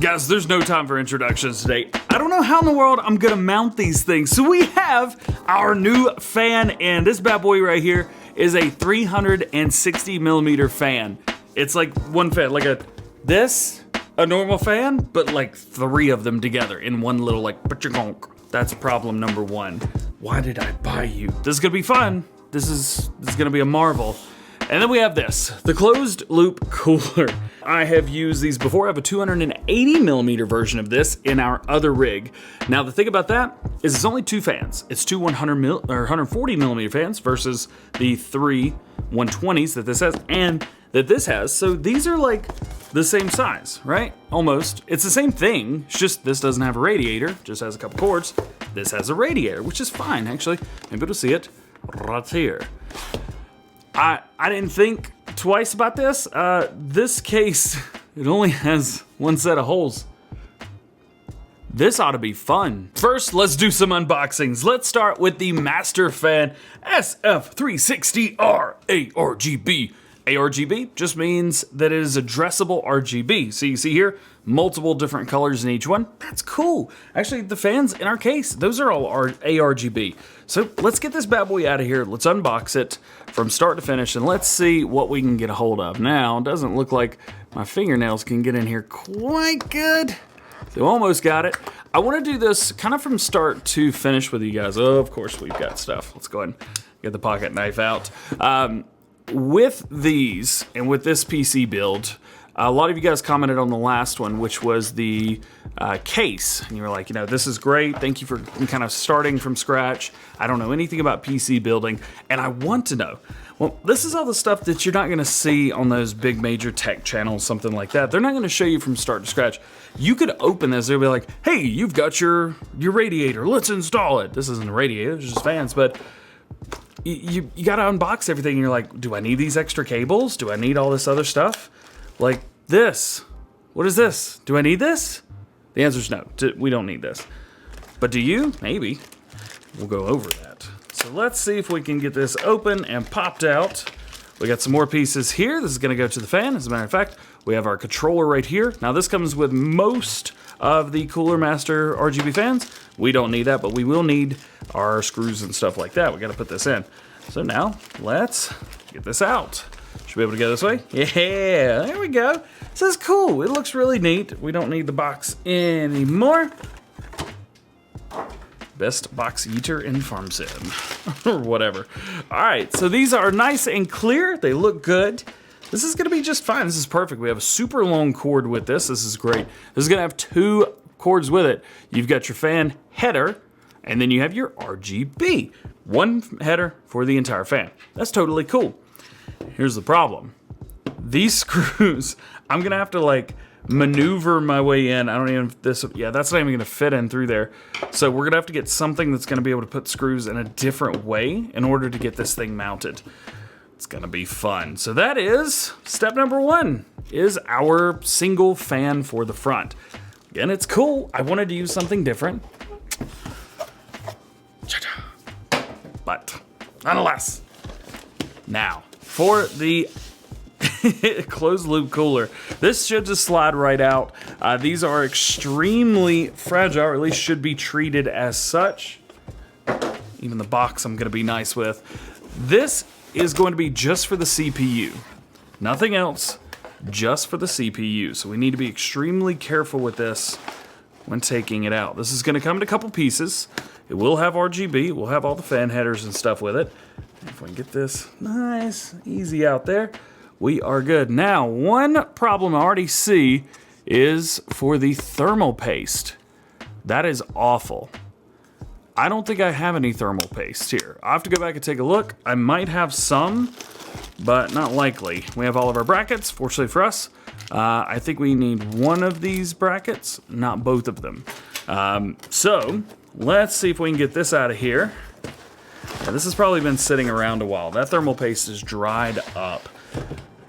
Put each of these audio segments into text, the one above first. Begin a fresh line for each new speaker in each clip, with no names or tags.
Guys, there's no time for introductions today. I don't know how in the world I'm gonna mount these things. So we have our new fan, and this bad boy right here is a 360 millimeter fan. It's like one fan, like a normal fan, but like three of them together in one little like ba-chonk. That's problem number one. Why did I buy you? This is gonna be fun. This is gonna be a marvel. And then we have this, the closed loop cooler. I have used these before. I have a 280 millimeter version of this in our other rig. Now the thing about that is it's only two fans. It's two 140 millimeter fans versus the three 120s that this has and that this has. So these are like the same size, right? Almost. It's the same thing. It's just this doesn't have a radiator, just has a couple cords. This has a radiator, which is fine actually. Maybe you'll see it right here. I didn't think twice about this. This case, it only has one set of holes. This ought to be fun. First, let's do some unboxings. Let's start with the Master Fan SF360R ARGB. ARGB just means that it is addressable RGB. So you see here, multiple different colors in each one. That's cool. Actually, the fans in our case, those are all ARGB. So let's get this bad boy out of here. Let's unbox it from start to finish and let's see what we can get a hold of. Now, it doesn't look like my fingernails can get in here quite good. So almost got it. I want to do this kind of from start to finish with you guys. Oh, of course, we've got stuff. Let's go ahead and get the pocket knife out. With these and with this PC build, a lot of you guys commented on the last one, which was the case. And you were like, you know, this is great. Thank you for kind of starting from scratch. I don't know anything about PC building, and I want to know. Well, this is all the stuff that you're not going to see on those big major tech channels, something like that. They're not going to show you from start to scratch. You could open this, they'll be like, hey, you've got your radiator. Let's install it. This isn't a radiator, it's just fans, but you got to unbox everything and you're like, do I need these extra cables? Do I need all this other stuff? Like this. What is this? Do I need this? The answer is no. We don't need this. But do you? Maybe. We'll go over that. So let's see if we can get this open and popped out. We got some more pieces here. This is going to go to the fan. As a matter of fact, we have our controller right here. Now this comes with most of the Cooler Master RGB fans. We don't need that, but we will need our screws and stuff like that. We got to put this in. So now let's get this out. Should be able to go this way? Yeah, there we go. This is cool. It looks really neat. We don't need the box anymore. Best box eater in Farm Sim, or whatever. All right, so these are nice and clear. They look good. This is gonna be just fine. This is perfect. We have a super long cord with this. This is great. This is gonna have two cords with it. You've got your fan header, and then you have your RGB. One header for the entire fan. That's totally cool. Here's the problem. These screws, I'm gonna have to like maneuver my way in. I don't even, yeah, that's not even gonna fit in through there. So we're gonna have to get something that's gonna be able to put screws in a different way in order to get this thing mounted. It's gonna be fun. So that is step number one, is our single fan for the front. Again, it's cool. I wanted to use something different. But nonetheless, now for the closed loop cooler. This should just slide right out. These are extremely fragile, or at least should be treated as such. Even the box I'm gonna be nice with. This is going to be just for the CPU. Nothing else, just for the CPU. So we need to be extremely careful with this when taking it out. This is gonna come in a couple pieces. It will have RGB, we'll have all the fan headers and stuff with it. If we can get this nice, easy out there, we are good. Now, one problem I already see is for the thermal paste. That is awful. I don't think I have any thermal paste here. I'll have to go back and take a look. I might have some, but not likely. We have all of our brackets, fortunately for us. I think we need one of these brackets, not both of them. So let's see if we can get this out of here. Yeah, this has probably been sitting around a while. That thermal paste is dried up.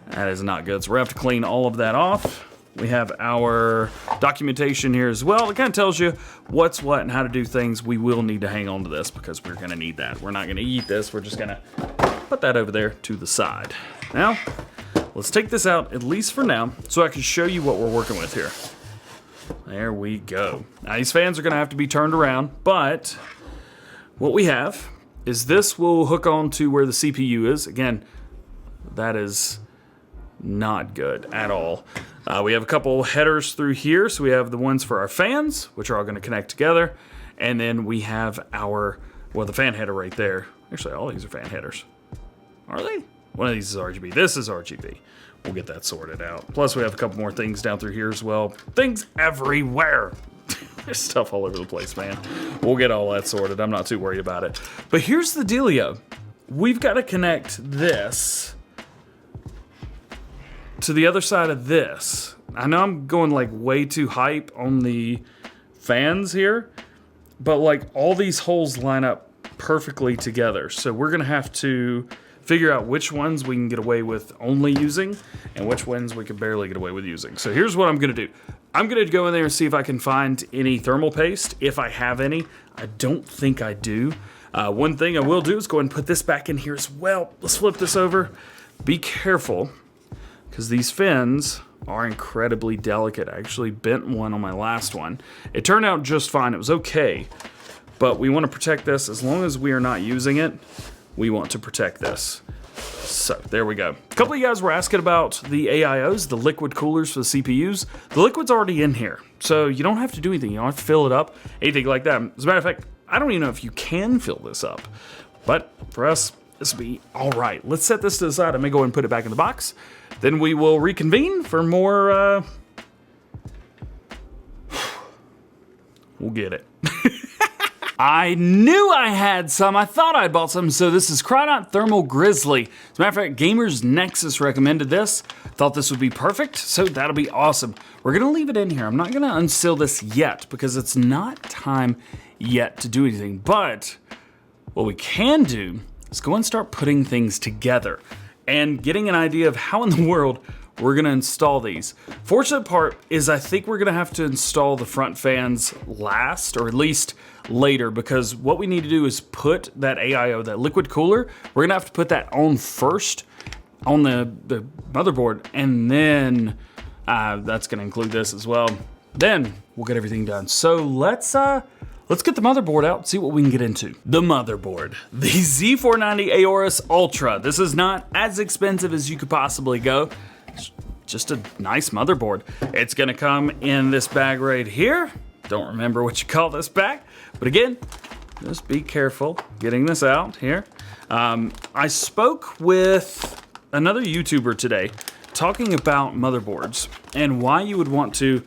That is not good. So we're gonna have to clean all of that off. We have our documentation here as well. It kind of tells you what's what and how to do things. We will need to hang on to this because we're gonna need that. We're not gonna eat this. We're just gonna put that over there to the side. Now, let's take this out, at least for now, so I can show you what we're working with here. There we go. Now these fans are gonna have to be turned around, but what we have is this will hook on to where the CPU is. Again, that is not good at all. We have a couple headers through here. So we have the ones for our fans, which are all gonna connect together. And then we have our, well, the fan header right there. Actually, all these are fan headers. Are they? One of these is RGB. This is RGB. We'll get that sorted out. Plus, we have a couple more things down through here as well. Things everywhere. There's stuff all over the place, man. We'll get all that sorted. I'm not too worried about it. But here's the dealio. We've got to connect this to the other side of this. I know I'm going like way too hype on the fans here, but like all these holes line up perfectly together. So we're going to have to figure out which ones we can get away with only using and which ones we can barely get away with using. So here's what I'm gonna do. I'm gonna go in there and see if I can find any thermal paste, if I have any. I don't think I do. One thing I will do is go ahead and put this back in here as well. Let's flip this over. Be careful, because these fins are incredibly delicate. I actually bent one on my last one. It turned out just fine, it was okay, but we wanna protect this. As long as we are not using it, we want to protect this. So there we go. A couple of you guys were asking about the AIOs, the liquid coolers for the CPUs. The liquid's already in here, so you don't have to do anything. You don't have to fill it up, anything like that. As a matter of fact, I don't even know if you can fill this up, but for us, this will be all right. Let's set this to the side. I'm gonna go ahead and put it back in the box. Then we will reconvene for more, we'll get it. I knew I had some. I thought I bought some. So this is Cryonot Thermal Grizzly. As a matter of fact, Gamers Nexus recommended this. Thought this would be perfect, so that'll be awesome. We're gonna leave it in here. I'm not gonna unseal this yet because it's not time yet to do anything. But what we can do is go and start putting things together and getting an idea of how in the world we're gonna install these. Fortunate part is I think we're gonna have to install the front fans last, or at least later, because what we need to do is put that AIO, that liquid cooler, we're gonna have to put that on first on the motherboard, and then that's gonna include this as well. Then we'll get everything done. So let's get the motherboard out and see what we can get into. The motherboard, the Z490 Aorus Ultra. This is not as expensive as you could possibly go. It's just a nice motherboard. It's gonna come in this bag right here. Don't remember what you call this bag, but again, just be careful getting this out here. I spoke with another YouTuber today talking about motherboards and why you would want to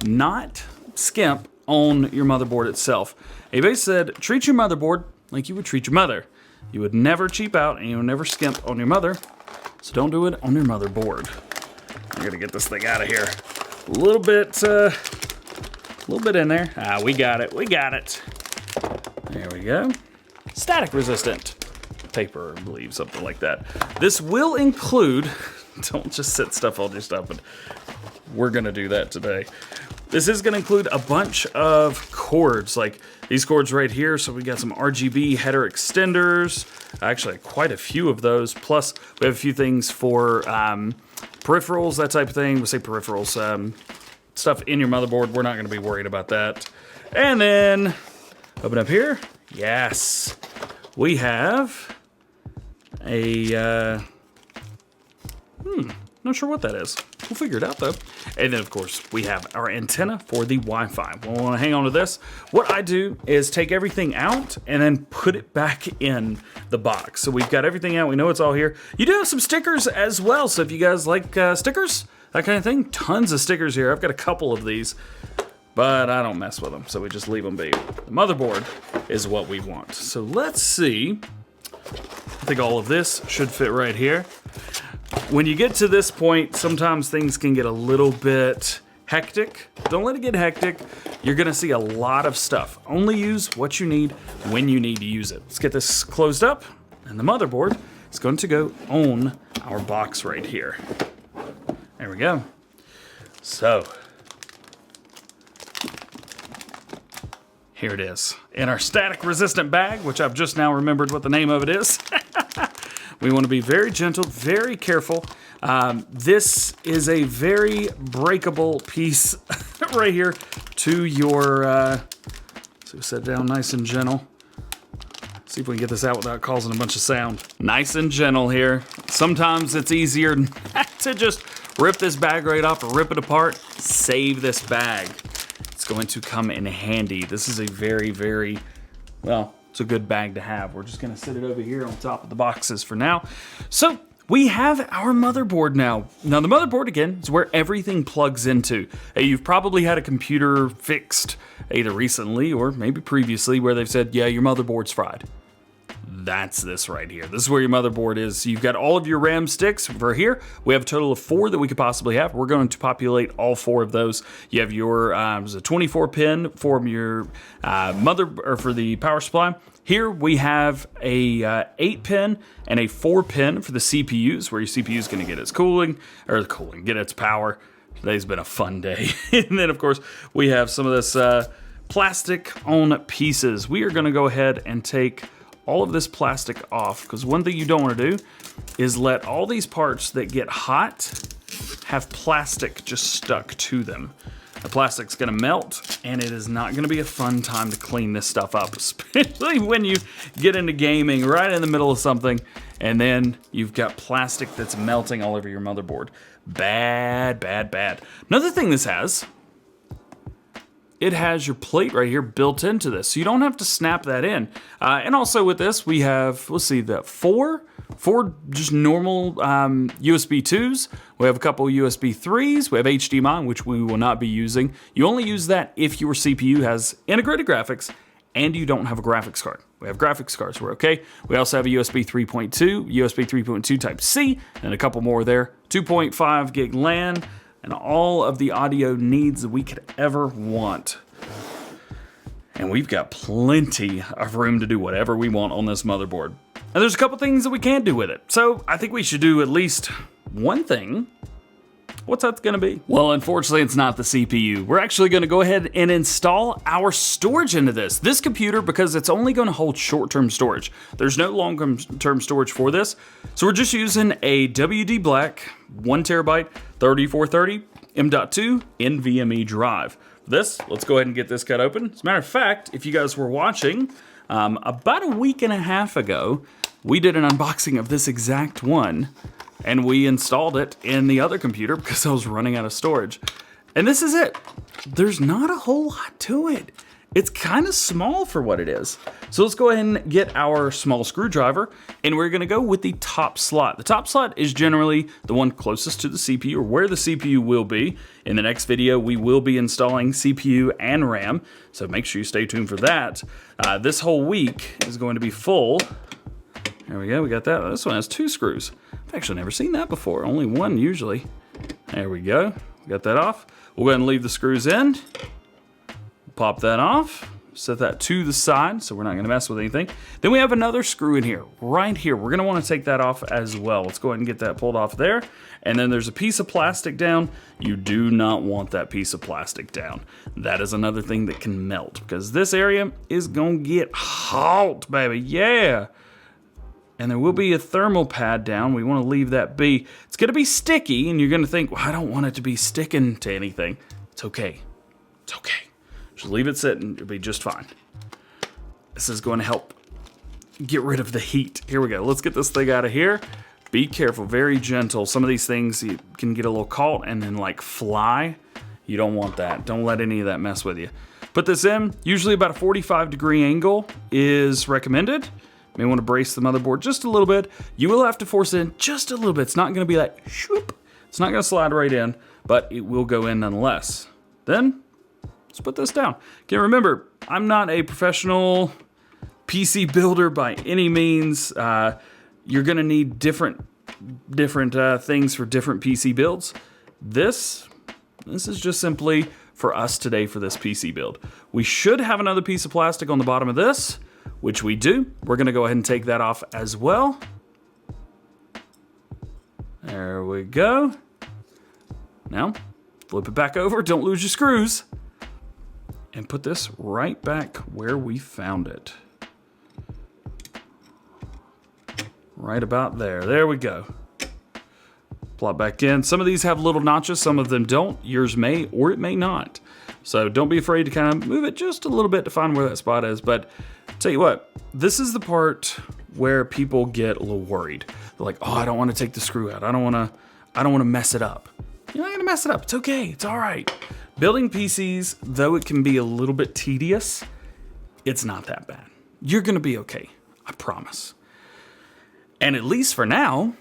not skimp on your motherboard itself. He basically said, treat your motherboard like you would treat your mother. You would never cheap out and you would never skimp on your mother, so don't do it on your motherboard. I'm gonna get this thing out of here. A little bit in there. We got it, we got it. There we go. Static resistant paper, I believe, something like that. This will include, don't just set stuff on your stuff, but we're gonna do that today. This is gonna include a bunch of cords, like these cords right here. So we got some RGB header extenders, actually quite a few of those. Plus we have a few things for peripherals, that type of thing. We'll say peripherals, stuff in your motherboard. We're not gonna be worried about that. And then open up here. Yes, we have a, not sure what that is. We'll figure it out though. And then of course we have our antenna for the Wi-Fi. We'll wanna hang on to this. What I do is take everything out and then put it back in the box. So we've got everything out, we know it's all here. You do have some stickers as well. So if you guys like stickers, that kind of thing, tons of stickers here. I've got a couple of these, but I don't mess with them. So we just leave them be. The motherboard is what we want. So let's see. I think all of this should fit right here. When you get to this point, sometimes things can get a little bit hectic. Don't let it get hectic. You're gonna see a lot of stuff. Only use what you need when you need to use it. Let's get this closed up, and the motherboard is going to go on our box right here. There we go. So, here it is. In our static resistant bag, which I've just now remembered what the name of it is. We want to be very gentle, very careful. This is a very breakable piece, right here to your, so set it down nice and gentle. See if we can get this out without causing a bunch of sound. Nice and gentle here. Sometimes it's easier to just rip this bag right off or rip it apart. Save this bag. It's going to come in handy. This is a very, very, well, it's a good bag to have. We're just gonna sit it over here on top of the boxes for now. So we have our motherboard now. Now the motherboard, again, is where everything plugs into. You've probably had a computer fixed either recently or maybe previously where they've said, yeah, your motherboard's fried. That's this right here. This is where your motherboard is. You've got all of your RAM sticks for here. We have a total of 4 that we could possibly have. We're going to populate all 4 of those. You have your there's a 24 pin for your for the power supply. Here we have a 8 pin and a 4 pin for the CPUs, where your CPU is going to get its get its power. Today's been a fun day. And then of course we have some of this plastic on pieces. We are going to go ahead and take all of this plastic off, because one thing you don't want to do is let all these parts that get hot have plastic just stuck to them. The plastic's gonna melt, and it is not gonna be a fun time to clean this stuff up, especially when you get into gaming right in the middle of something, and then you've got plastic that's melting all over your motherboard. Bad, bad, bad. Another thing this has, it has your plate right here built into this, so you don't have to snap that in. And also with this, we have, let's see, the four just normal USB 2s. We have a couple USB 3s. We have HDMI, which we will not be using. You only use that if your CPU has integrated graphics and you don't have a graphics card. We have graphics cards, we're okay. We also have a USB 3.2, USB 3.2 Type-C, and a couple more there. 2.5 gig LAN, and all of the audio needs that we could ever want. And we've got plenty of room to do whatever we want on this motherboard. And there's a couple things that we can't do with it. So I think we should do at least one thing. What's that gonna be? Well, unfortunately, it's not the CPU. We're actually gonna go ahead and install our storage into this. This computer, because it's only gonna hold short-term storage. There's no long-term storage for this. So we're just using a WD Black 1 terabyte 3430 M.2 NVMe drive. This, let's go ahead and get this cut open. As a matter of fact, if you guys were watching, about a week and a half ago, we did an unboxing of this exact one, and we installed it in the other computer because I was running out of storage. And this is it. There's not a whole lot to it. It's kind of small for what it is. So let's go ahead and get our small screwdriver, and we're gonna go with the top slot. The top slot is generally the one closest to the CPU, or where the CPU will be. In the next video, we will be installing CPU and RAM, so make sure you stay tuned for that. This whole week is going to be full. There we go, we got that. This one has 2 screws. I've actually never seen that before, only one usually. There we go, we got that off. We'll go ahead and leave the screws in. Pop that off, set that to the side so we're not gonna mess with anything. Then we have another screw in here, right here. We're gonna wanna take that off as well. Let's go ahead and get that pulled off there. And then there's a piece of plastic down. You do not want that piece of plastic down. That is another thing that can melt, because this area is gonna get hot, baby, yeah. And there will be a thermal pad down. We wanna leave that be. It's gonna be sticky, and you're gonna think, well, I don't want it to be sticking to anything. It's okay, it's okay. Just leave it sitting, it'll be just fine. This is going to help get rid of the heat. Here we go, let's get this thing out of here. Be careful, very gentle. Some of these things you can get a little caught and then like fly. You don't want that, don't let any of that mess with you. Put this in, usually about a 45-degree angle is recommended. You may want to brace the motherboard just a little bit. You will have to force it in just a little bit. It's not going to be like, shoop. It's not going to slide right in, but it will go in nonetheless. Then, let's put this down. Okay, remember, I'm not a professional PC builder by any means. You're gonna need different things for different PC builds. This is just simply for us today for this PC build. We should have another piece of plastic on the bottom of this, which we do. We're gonna go ahead and take that off as well. There we go. Now, flip it back over, don't lose your screws. And put this right back where we found it. Right about there. There we go. Plop back in. Some of these have little notches, some of them don't. Yours may or it may not. So don't be afraid to kind of move it just a little bit to find where that spot is. But tell you what, this is the part where people get a little worried. They're like, oh, I don't want to take the screw out. I don't want to mess it up. You're not gonna mess it up. It's okay. It's all right. Building PCs, though it can be a little bit tedious, it's not that bad. You're gonna be okay. I promise. And at least for now,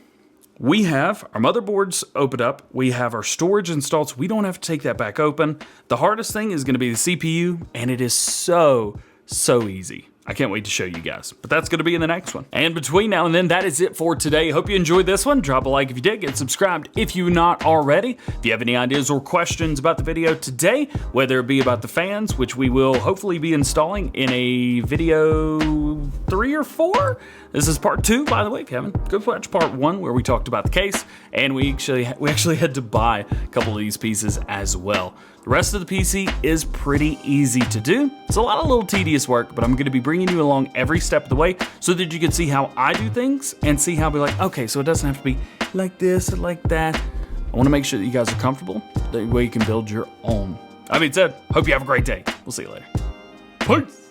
we have our motherboards opened up. We have our storage installed, so we don't have to take that back open. The hardest thing is gonna be the CPU, and it is so easy. I can't wait to show you guys, but that's gonna be in the next one. And between now and then, that is it for today. Hope you enjoyed this one. Drop a like if you did, get subscribed if you're not already. If you have any ideas or questions about the video today, whether it be about the fans, which we will hopefully be installing in a video 3 or 4. This is part 2, by the way, Kevin. Go watch part 1 where we talked about the case, and we actually had to buy a couple of these pieces as well. The rest of the PC is pretty easy to do. It's a lot of little tedious work, but I'm gonna be bringing you along every step of the way so that you can see how I do things and see how we're like, okay, so it doesn't have to be like this or like that. I wanna make sure that you guys are comfortable, that way you can build your own. That being said, hope you have a great day. We'll see you later. Peace.